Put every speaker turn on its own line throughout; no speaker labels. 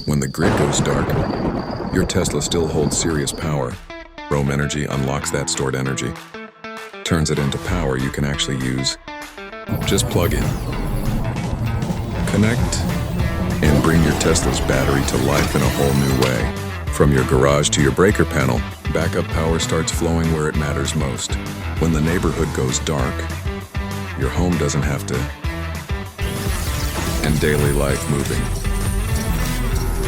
When the grid goes dark, your Tesla still holds serious power. RoamEnergy unlocks that stored energy, turns it into power you can actually use. Just plug in, connect, and bring your Tesla's battery to life in a whole new way. From your garage to your breaker panel, backup power starts flowing where it matters most. When the neighborhood goes dark, your home doesn't have to, and daily life moving.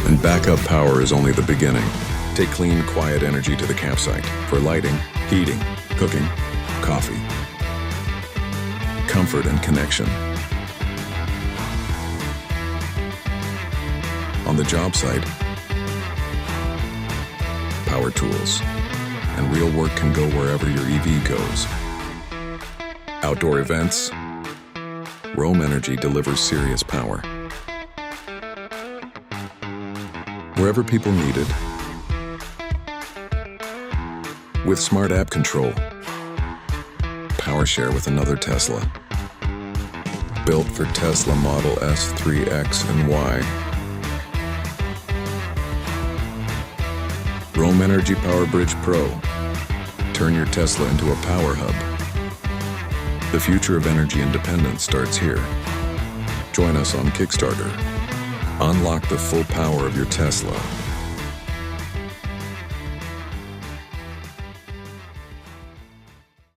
And backup power is only the beginning. Take clean, quiet energy to the campsite for lighting, heating, cooking, coffee, comfort and connection. On the job site, power tools, and real work can go wherever your EV goes. Outdoor events, RoamEnergy delivers serious power. Wherever people need it, with smart app control, power share with another Tesla, built for Tesla Model S, 3, X, and Y. RoamEnergy PowerBridge Pro. Turn your Tesla into a power hub. The future of energy independence starts here. Join us on Kickstarter. Unlock the full power of your Tesla.